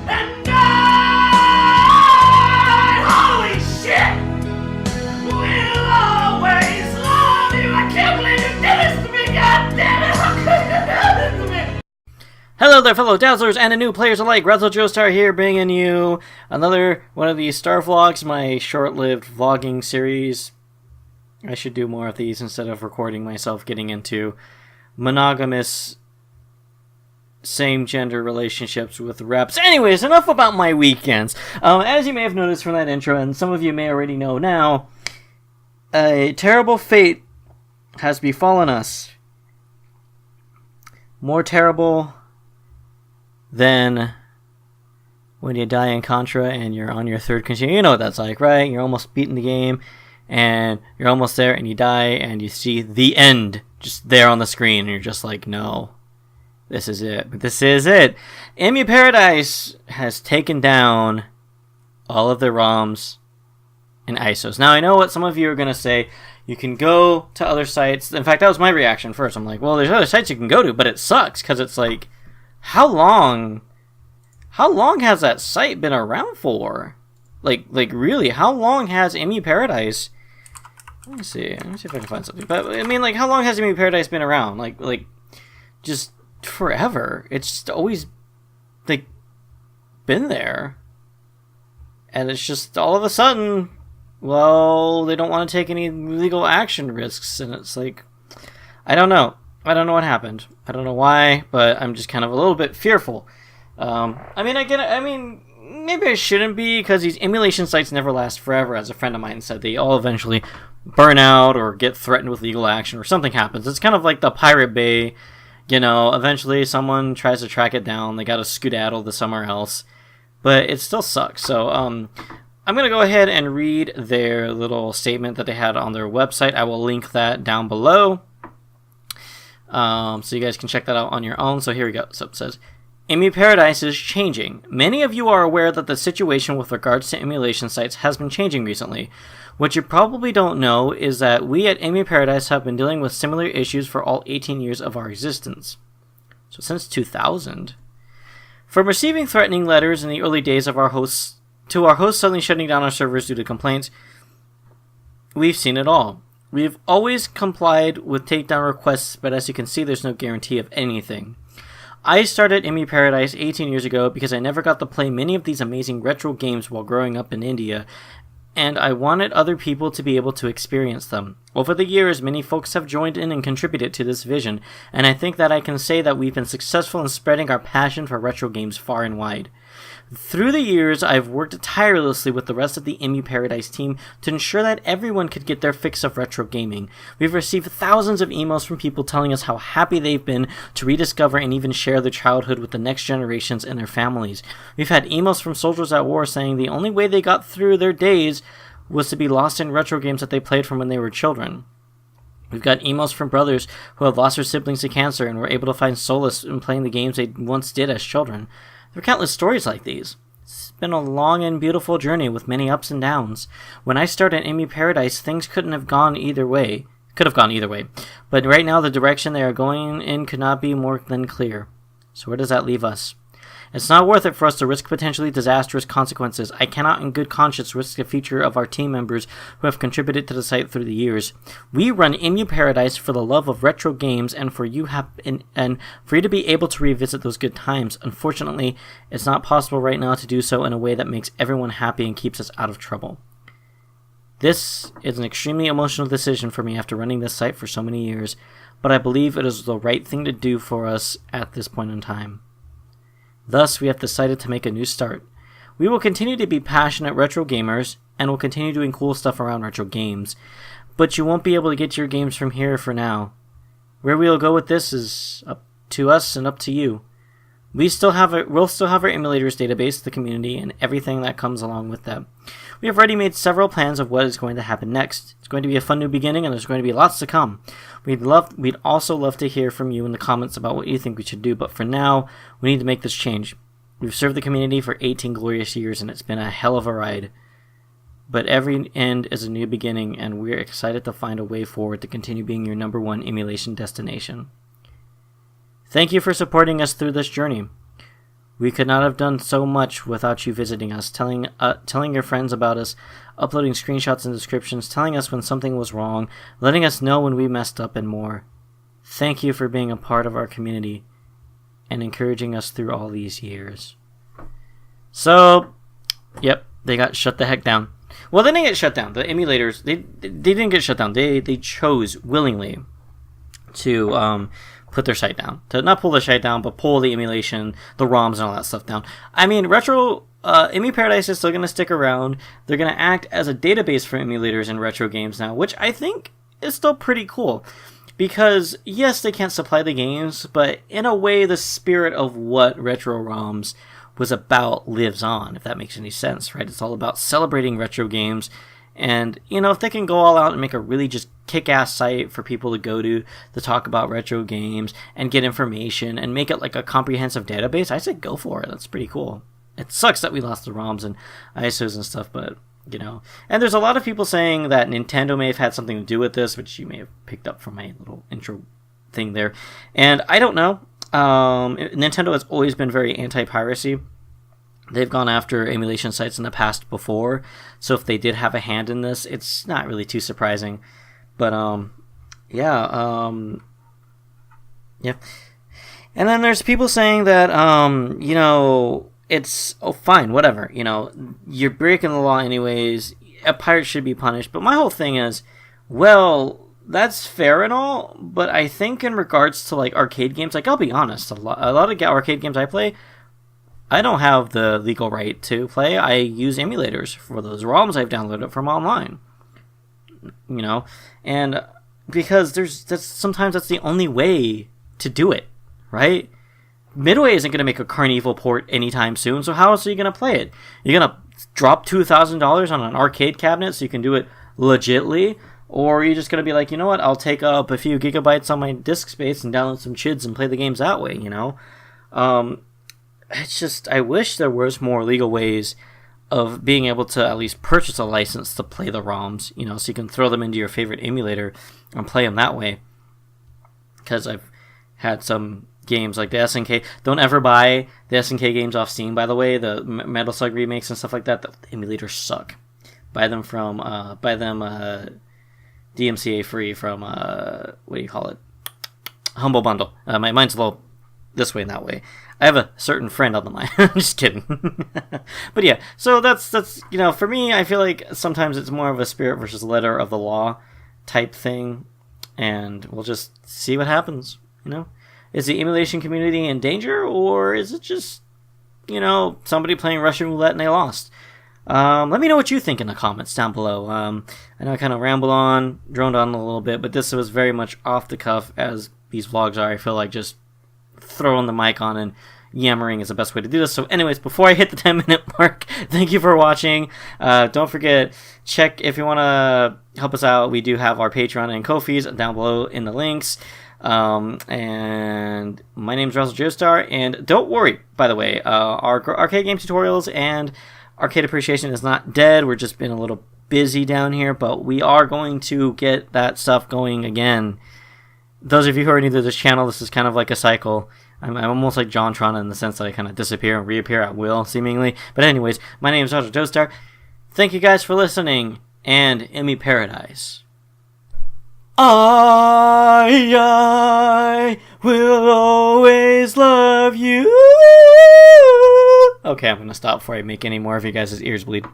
and die! Holy shit! We'll always love you! I can't believe you did this to me! God damn it! How could you do this to me? Hello there, fellow Dazzlers and new players alike. Retho Joestar here, bringing you another one of these Star Vlogs, my short-lived vlogging series. I should do more of these instead of recording myself getting into monogamous same-gender relationships with reps. Anyways, enough about my weekends. As you may have noticed from that intro, and some of you may already know now, a terrible fate has befallen us. More terrible than when you die in Contra and you're on your third continue. You know what that's like, right? You're almost beating the game, and you're almost there, and you die, and you see the end just there on the screen, and you're just like, no. This is it. But this is it. Emuparadise has taken down all of the ROMs and ISOs. Now, I know what some of you are going to say. You can go to other sites. In fact, that was my reaction first. I'm like, well, there's other sites you can go to, but it sucks because it's like, how long has that site been around for? Like really, how long has Emuparadise? Let me see if I can find something. But I mean, like, how long has Emuparadise been around? Like, just forever. It's just always like been there, and it's just all of a sudden, well, they don't want to take any legal action risks, and it's like, I don't know what happened. I don't know why, but I'm just kind of a little bit fearful. I mean, I get it. I mean, maybe I shouldn't be, because these emulation sites never last forever. As a friend of mine said, they all eventually burn out or get threatened with legal action or something happens. It's kind of like the Pirate Bay. You know, eventually someone tries to track it down. They got to skedaddle to somewhere else. But it still sucks. So, I'm going to go ahead and read their little statement that they had on their website. I will link that down below. So you guys can check that out on your own. So here we go. So it says, Emuparadise is changing. Many of you are aware that the situation with regards to emulation sites has been changing recently. What you probably don't know is that we at Emuparadise have been dealing with similar issues for all 18 years of our existence. So since 2000. From receiving threatening letters in the early days of our hosts, to our hosts suddenly shutting down our servers due to complaints, we've seen it all. We've always complied with takedown requests, but as you can see, there's no guarantee of anything. I started Emuparadise 18 years ago because I never got to play many of these amazing retro games while growing up in India, and I wanted other people to be able to experience them. Over the years, many folks have joined in and contributed to this vision, and I think that I can say that we've been successful in spreading our passion for retro games far and wide. Through the years, I've worked tirelessly with the rest of the Emuparadise team to ensure that everyone could get their fix of retro gaming. We've received thousands of emails from people telling us how happy they've been to rediscover and even share their childhood with the next generations and their families. We've had emails from soldiers at war saying the only way they got through their days was to be lost in retro games that they played from when they were children. We've got emails from brothers who have lost their siblings to cancer and were able to find solace in playing the games they once did as children. There are countless stories like these. It's been a long and beautiful journey with many ups and downs. When I started Emuparadise, things could have gone either way. But right now, the direction they are going in could not be more than clear. So where does that leave us? It's not worth it for us to risk potentially disastrous consequences. I cannot in good conscience risk the future of our team members who have contributed to the site through the years. We run Emuparadise for the love of retro games and for you to be able to revisit those good times. Unfortunately, it's not possible right now to do so in a way that makes everyone happy and keeps us out of trouble. This is an extremely emotional decision for me after running this site for so many years, but I believe it is the right thing to do for us at this point in time. Thus, we have decided to make a new start. We will continue to be passionate retro gamers, and will continue doing cool stuff around retro games, but you won't be able to get your games from here for now. Where we'll go with this is up to us and up to you. We'll still have our emulators database, the community, and everything that comes along with them. We have already made several plans of what is going to happen next. It's going to be a fun new beginning, and there's going to be lots to come. We'd also love to hear from you in the comments about what you think we should do, but for now, we need to make this change. We've served the community for 18 glorious years, and it's been a hell of a ride. But every end is a new beginning, and we're excited to find a way forward to continue being your #1 emulation destination. Thank you for supporting us through this journey. We could not have done so much without you visiting us, telling your friends about us, uploading screenshots and descriptions, telling us when something was wrong, letting us know when we messed up, and more. Thank you for being a part of our community and encouraging us through all these years. So, yep, they got shut the heck down. Well, they didn't get shut down. The emulators, they didn't get shut down. They chose willingly to put their site down. To not pull the site down, but pull the emulation, the ROMs, and all that stuff down. I mean, Emuparadise is still going to stick around. They're going to act as a database for emulators and retro games now, which I think is still pretty cool. Because, yes, they can't supply the games, but in a way, the spirit of what retro ROMs was about lives on, if that makes any sense, right? It's all about celebrating retro games. And, you know, if they can go all out and make a really just kick-ass site for people to go to talk about retro games and get information and make it like a comprehensive database, I said go for it. That's pretty cool. It sucks that we lost the ROMs and ISOs and stuff, but, you know. And there's a lot of people saying that Nintendo may have had something to do with this, which you may have picked up from my little intro thing there. And I don't know. Nintendo has always been very anti-piracy. They've gone after emulation sites in the past before, so if they did have a hand in this, it's not really too surprising. But, yeah. And then there's people saying that, you know, it's, oh, fine, whatever. You know, you're breaking the law anyways. A pirate should be punished. But my whole thing is, well, that's fair and all, but I think in regards to, like, arcade games, like, I'll be honest, a lot of arcade games I play, I don't have the legal right to play. I use emulators for those ROMs I've downloaded from online. You know, and because sometimes that's the only way to do it, right? Midway isn't going to make a Carnival port anytime soon, so how else are you going to play it? You're going to drop $2,000 on an arcade cabinet so you can do it legitly? Or are you just going to be like, you know what, I'll take up a few gigabytes on my disk space and download some chids and play the games that way, you know? It's just, I wish there was more legal ways of being able to at least purchase a license to play the ROMs, you know, so you can throw them into your favorite emulator and play them that way. Because I've had some games like the SNK. Don't ever buy the SNK games off Steam, by the way. The Metal Slug remakes and stuff like that. The emulators suck. Buy them DMCA free from, what do you call it? Humble Bundle. Mine's a little this way and that way. I have a certain friend on the line. I'm just kidding. But yeah, so that's you know, for me, I feel like sometimes it's more of a spirit versus letter of the law type thing, and we'll just see what happens, you know? Is the emulation community in danger, or is it just, you know, somebody playing Russian roulette and they lost? Let me know what you think in the comments down below. I know I kind of droned on a little bit, but this was very much off the cuff, as these vlogs are. I feel like just throwing the mic on and yammering is the best way to do this. So anyways, before I hit the 10-minute mark, thank you for watching. Don't forget, check if you want to help us out. We do have our Patreon and Ko-Fi's down below in the links. And my name's Russell Joestar, and don't worry, by the way, our arcade game tutorials and arcade appreciation is not dead. We're just been a little busy down here, but we are going to get that stuff going again. Those of you who are new to this channel, this is kind of like a cycle. I'm almost like JonTron in the sense that I kind of disappear and reappear at will, seemingly. But anyways, my name is Russell Joestar. Thank you guys for listening, and Emuparadise. I will always love you. Okay, I'm going to stop before I make any more of you guys' ears bleed.